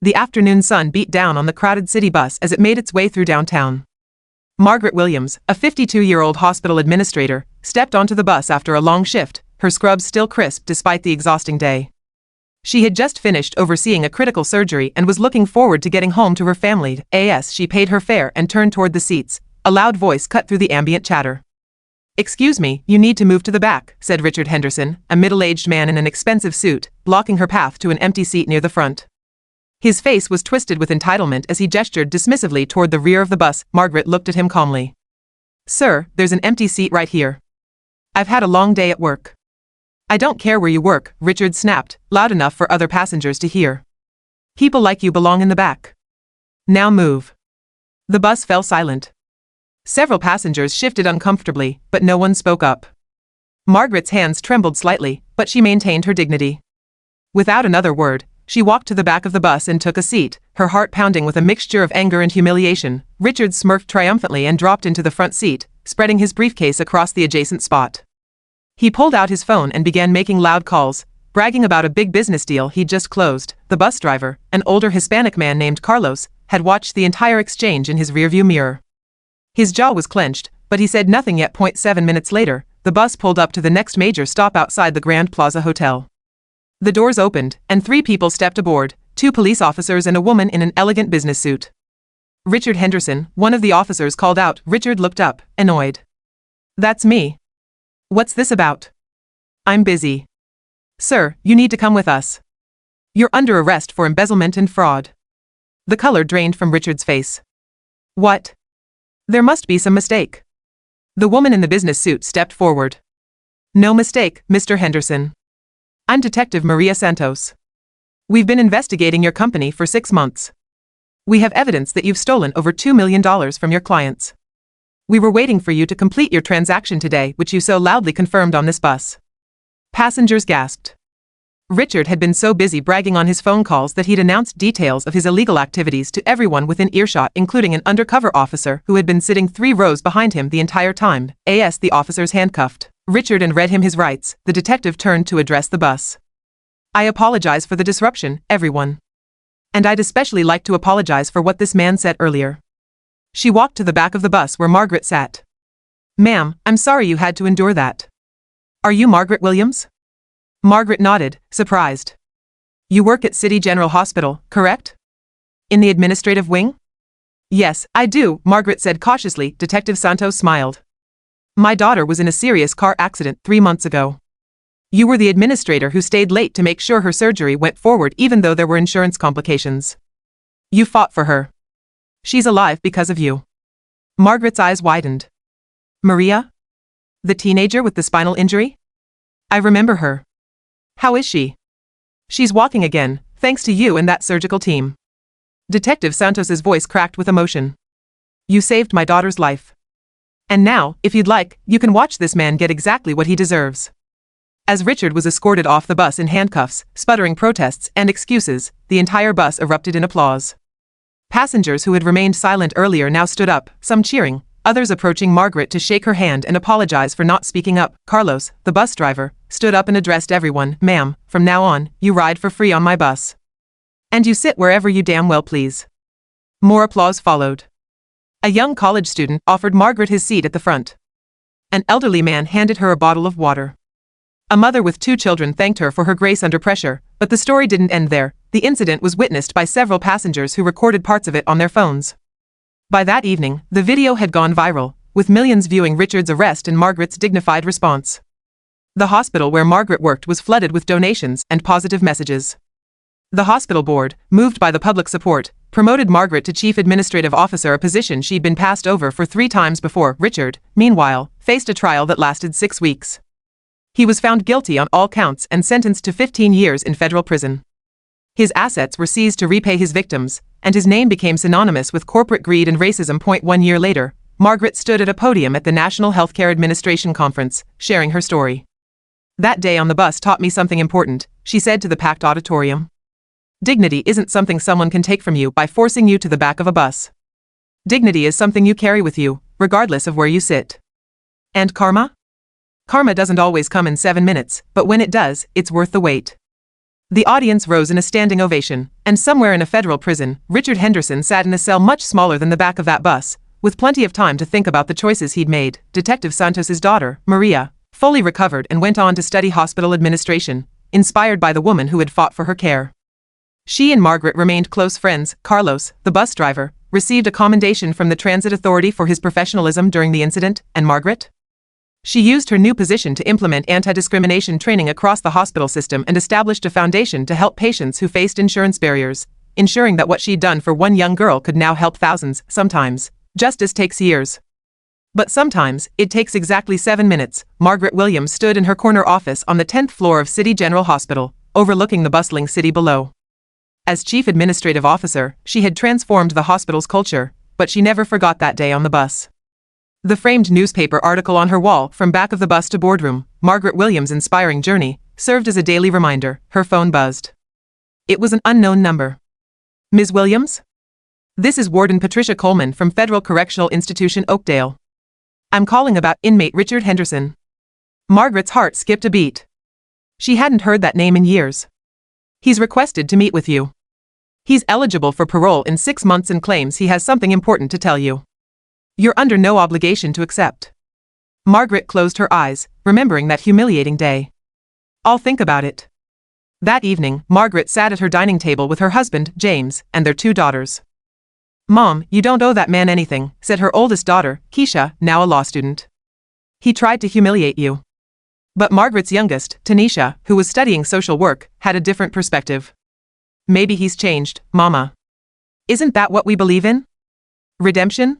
The afternoon sun beat down on the crowded city bus as it made its way through downtown. Margaret Williams, a 52-year-old hospital administrator, stepped onto the bus after a long shift, her scrubs still crisp despite the exhausting day. She had just finished overseeing a critical surgery and was looking forward to getting home to her family. As she paid her fare and turned toward the seats, a loud voice cut through the ambient chatter. "Excuse me, you need to move to the back," said Richard Henderson, a middle-aged man in an expensive suit, blocking her path to an empty seat near the front. His face was twisted with entitlement as he gestured dismissively toward the rear of the bus. Margaret looked at him calmly. "Sir, there's an empty seat right here. I've had a long day at work." "I don't care where you work," Richard snapped, loud enough for other passengers to hear. "People like you belong in the back. Now move." The bus fell silent. Several passengers shifted uncomfortably, but no one spoke up. Margaret's hands trembled slightly, but she maintained her dignity. Without another word, she walked to the back of the bus and took a seat, her heart pounding with a mixture of anger and humiliation. Richard smirked triumphantly and dropped into the front seat, spreading his briefcase across the adjacent spot. He pulled out his phone and began making loud calls, bragging about a big business deal he'd just closed. The bus driver, an older Hispanic man named Carlos, had watched the entire exchange in his rearview mirror. His jaw was clenched, but he said nothing yet. 7 minutes later, the bus pulled up to the next major stop outside the Grand Plaza Hotel. The doors opened, and 3 people stepped aboard, 2 police officers and a woman in an elegant business suit. "Richard Henderson," one of the officers called out. Richard looked up, annoyed. "That's me. What's this about?" "I'm busy." "Sir, you need to come with us. You're under arrest for embezzlement and fraud." The color drained from Richard's face. "What? There must be some mistake." The woman in the business suit stepped forward. "No mistake, Mr. Henderson. I'm Detective Maria Santos. We've been investigating your company for 6 months. We have evidence that you've stolen over $2 million from your clients. We were waiting for you to complete your transaction today, which you so loudly confirmed on this bus." Passengers gasped. Richard had been so busy bragging on his phone calls that he'd announced details of his illegal activities to everyone within earshot, including an undercover officer who had been sitting 3 rows behind him the entire time. The officers handcuffed Richard and read him his rights. The detective turned to address the bus. "I apologize for the disruption, everyone. And I'd especially like to apologize for what this man said earlier." She walked to the back of the bus where Margaret sat. "Ma'am, I'm sorry you had to endure that. Are you Margaret Williams?" Margaret nodded, surprised. "You work at City General Hospital, correct? In the administrative wing?" "Yes, I do," Margaret said cautiously. Detective Santos smiled. "My daughter was in a serious car accident 3 months ago. You were the administrator who stayed late to make sure her surgery went forward even though there were insurance complications. You fought for her. She's alive because of you." Margaret's eyes widened. "Maria? The teenager with the spinal injury? I remember her. How is she?" "She's walking again, thanks to you and that surgical team." Detective Santos's voice cracked with emotion. "You saved my daughter's life. And now, if you'd like, you can watch this man get exactly what he deserves." As Richard was escorted off the bus in handcuffs, sputtering protests and excuses, the entire bus erupted in applause. Passengers who had remained silent earlier now stood up, some cheering, others approaching Margaret to shake her hand and apologize for not speaking up. Carlos, the bus driver, stood up and addressed everyone. "Ma'am, from now on, you ride for free on my bus. And you sit wherever you damn well please." More applause followed. A young college student offered Margaret his seat at the front. An elderly man handed her a bottle of water. A mother with 2 children thanked her for her grace under pressure, but the story didn't end there. The incident was witnessed by several passengers who recorded parts of it on their phones. By that evening, the video had gone viral, with millions viewing Richard's arrest and Margaret's dignified response. The hospital where Margaret worked was flooded with donations and positive messages. The hospital board, moved by the public support, promoted Margaret to chief administrative officer, a position she'd been passed over for 3 times before. Richard, meanwhile, faced a trial that lasted 6 weeks. He was found guilty on all counts and sentenced to 15 years in federal prison. His assets were seized to repay his victims, and his name became synonymous with corporate greed and racism. 1 year later, Margaret stood at a podium at the National Healthcare Administration Conference, sharing her story. "That day on the bus taught me something important," she said to the packed auditorium. "Dignity isn't something someone can take from you by forcing you to the back of a bus. Dignity is something you carry with you, regardless of where you sit. And karma? Karma doesn't always come in 7 minutes, but when it does, it's worth the wait." The audience rose in a standing ovation, and somewhere in a federal prison, Richard Henderson sat in a cell much smaller than the back of that bus, with plenty of time to think about the choices he'd made. Detective Santos's daughter, Maria, fully recovered and went on to study hospital administration, inspired by the woman who had fought for her care. She and Margaret remained close friends. Carlos, the bus driver, received a commendation from the transit authority for his professionalism during the incident, and Margaret? She used her new position to implement anti-discrimination training across the hospital system and established a foundation to help patients who faced insurance barriers, ensuring that what she'd done for one young girl could now help thousands. Sometimes, justice takes years. But sometimes, it takes exactly 7 minutes. Margaret Williams stood in her corner office on the 10th floor of City General Hospital, overlooking the bustling city below. As chief administrative officer, she had transformed the hospital's culture, but she never forgot that day on the bus. The framed newspaper article on her wall, From Back of the Bus to Boardroom, Margaret Williams' Inspiring Journey, served as a daily reminder. Her phone buzzed. It was an unknown number. Ms. Williams? This is Warden Patricia Coleman from Federal Correctional Institution Oakdale. I'm calling about inmate Richard Henderson. Margaret's heart skipped a beat. She hadn't heard that name in years. He's requested to meet with you. He's eligible for parole in 6 months and claims he has something important to tell you. You're under no obligation to accept. Margaret closed her eyes, remembering that humiliating day. I'll think about it. That evening, Margaret sat at her dining table with her husband, James, and their 2 daughters. Mom, you don't owe that man anything, said her oldest daughter, Keisha, now a law student. He tried to humiliate you. But Margaret's youngest, Tanisha, who was studying social work, had a different perspective. Maybe he's changed, Mama. Isn't that what we believe in? Redemption?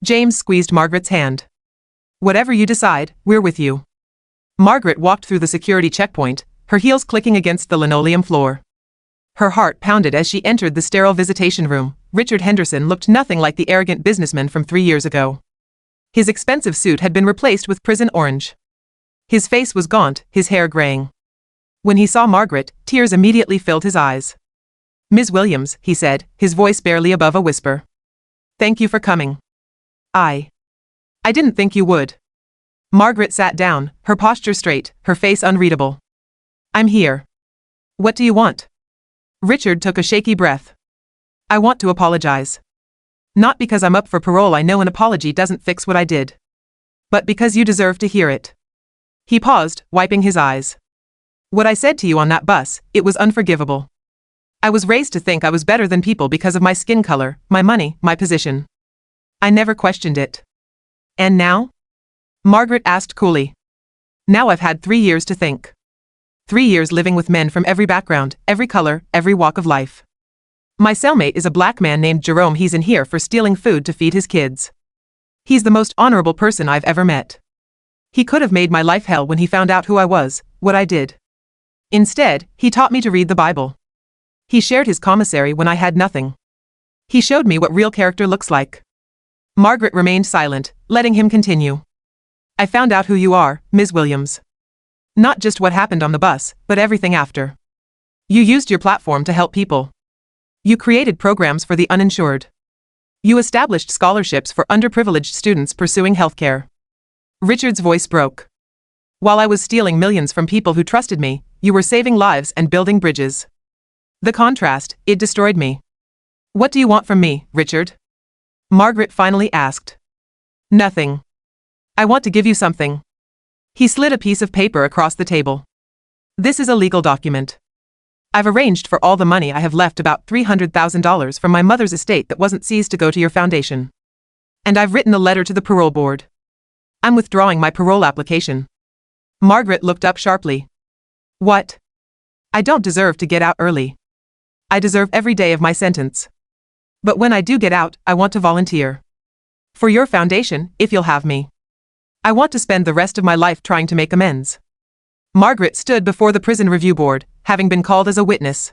James squeezed Margaret's hand. Whatever you decide, we're with you. Margaret walked through the security checkpoint, her heels clicking against the linoleum floor. Her heart pounded as she entered the sterile visitation room. Richard Henderson looked nothing like the arrogant businessman from 3 years ago. His expensive suit had been replaced with prison orange. His face was gaunt, his hair graying. When he saw Margaret, tears immediately filled his eyes. Ms. Williams, he said, his voice barely above a whisper. Thank you for coming. I didn't think you would. Margaret sat down, her posture straight, her face unreadable. I'm here. What do you want? Richard took a shaky breath. I want to apologize. Not because I'm up for parole, I know an apology doesn't fix what I did. But because you deserve to hear it. He paused, wiping his eyes. What I said to you on that bus, it was unforgivable. I was raised to think I was better than people because of my skin color, my money, my position. I never questioned it. And now? Margaret asked coolly. Now I've had 3 years to think. 3 years living with men from every background, every color, every walk of life. My cellmate is a black man named Jerome. He's in here for stealing food to feed his kids. He's the most honorable person I've ever met. He could have made my life hell when he found out who I was, what I did. Instead, he taught me to read the Bible. He shared his commissary when I had nothing. He showed me what real character looks like. Margaret remained silent, letting him continue. I found out who you are, Ms. Williams. Not just what happened on the bus, but everything after. You used your platform to help people. You created programs for the uninsured. You established scholarships for underprivileged students pursuing healthcare. Richard's voice broke. While I was stealing millions from people who trusted me, you were saving lives and building bridges. The contrast, it destroyed me. What do you want from me, Richard? Margaret finally asked. Nothing. I want to give you something. He slid a piece of paper across the table. This is a legal document. I've arranged for all the money I have left, about $300,000 from my mother's estate that wasn't seized, to go to your foundation. And I've written a letter to the parole board. I'm withdrawing my parole application. Margaret looked up sharply. What? I don't deserve to get out early. I deserve every day of my sentence. But when I do get out, I want to volunteer. For your foundation, if you'll have me. I want to spend the rest of my life trying to make amends. Margaret stood before the prison review board, having been called as a witness.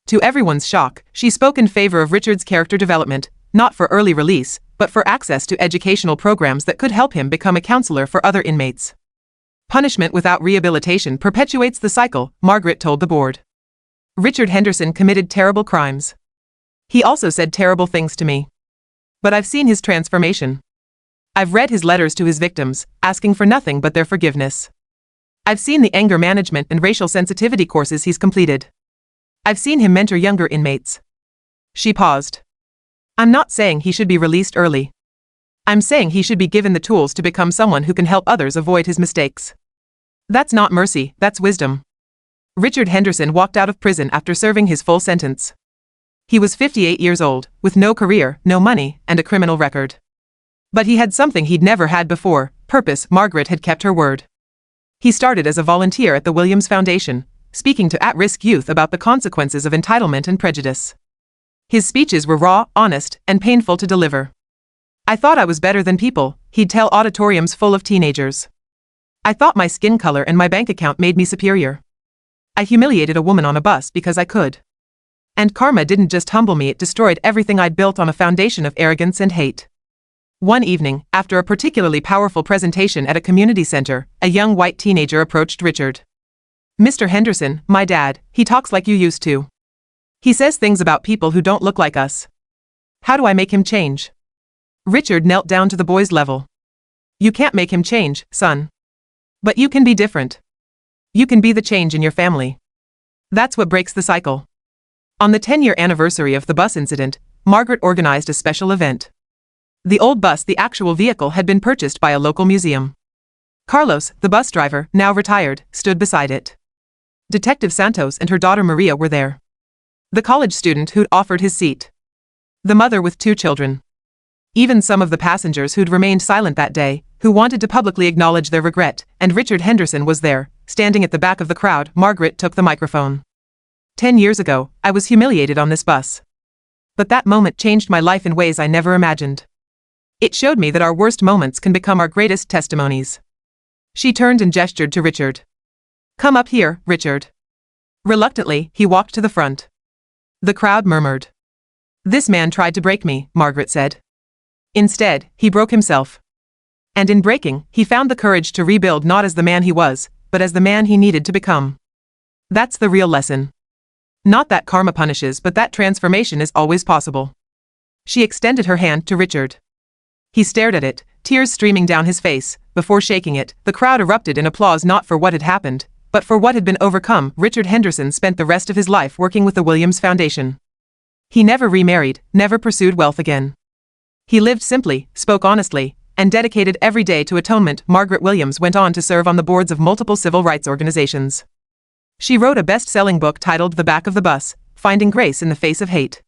To everyone's shock, she spoke in favor of Richard's character development, not for early release, but for access to educational programs that could help him become a counselor for other inmates. Punishment without rehabilitation perpetuates the cycle, Margaret told the board. Richard Henderson committed terrible crimes. He also said terrible things to me. But I've seen his transformation. I've read his letters to his victims, asking for nothing but their forgiveness. I've seen the anger management and racial sensitivity courses he's completed. I've seen him mentor younger inmates. She paused. I'm not saying he should be released early. I'm saying he should be given the tools to become someone who can help others avoid his mistakes. That's not mercy, that's wisdom. Richard Henderson walked out of prison after serving his full sentence. He was 58 years old, with no career, no money, and a criminal record. But he had something he'd never had before: purpose. Margaret had kept her word. He started as a volunteer at the Williams Foundation, speaking to at-risk youth about the consequences of entitlement and prejudice. His speeches were raw, honest, and painful to deliver. I thought I was better than people, he'd tell auditoriums full of teenagers. I thought my skin color and my bank account made me superior. I humiliated a woman on a bus because I could. And karma didn't just humble me, it destroyed everything I'd built on a foundation of arrogance and hate. One evening, after a particularly powerful presentation at a community center, a young white teenager approached Richard. Mr. Henderson, my dad, he talks like you used to. He says things about people who don't look like us. How do I make him change? Richard knelt down to the boy's level. You can't make him change, son. But you can be different. You can be the change in your family. That's what breaks the cycle. On the 10-year anniversary of the bus incident, Margaret organized a special event. The old bus, the actual vehicle, had been purchased by a local museum. Carlos, the bus driver, now retired, stood beside it. Detective Santos and her daughter Maria were there. The college student who'd offered his seat. The mother with 2 children. Even some of the passengers who'd remained silent that day, who wanted to publicly acknowledge their regret, and Richard Henderson was there, standing at the back of the crowd. Margaret took the microphone. 10 years ago, I was humiliated on this bus. But that moment changed my life in ways I never imagined. It showed me that our worst moments can become our greatest testimonies. She turned and gestured to Richard. Come up here, Richard. Reluctantly, he walked to the front. The crowd murmured. This man tried to break me, Margaret said. Instead, he broke himself. And in breaking, he found the courage to rebuild, not as the man he was, but as the man he needed to become. That's the real lesson. Not that karma punishes, but that transformation is always possible. She extended her hand to Richard. He stared at it, tears streaming down his face. Before shaking it, the crowd erupted in applause, not for what had happened, but for what had been overcome. Richard Henderson spent the rest of his life working with the Williams Foundation. He never remarried, never pursued wealth again. He lived simply, spoke honestly, and dedicated every day to atonement. Margaret Williams went on to serve on the boards of multiple civil rights organizations. She wrote a best-selling book titled The Back of the Bus, Finding Grace in the Face of Hate.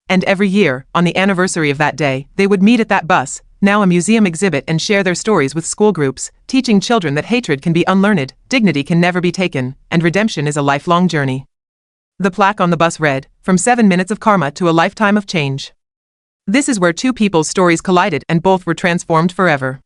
And every year, on the anniversary of that day, they would meet at that bus, now a museum exhibit, and share their stories with school groups, teaching children that hatred can be unlearned, dignity can never be taken, and redemption is a lifelong journey. The plaque on the bus read, From 7 minutes of karma to a lifetime of change. This is where 2 people's stories collided and both were transformed forever.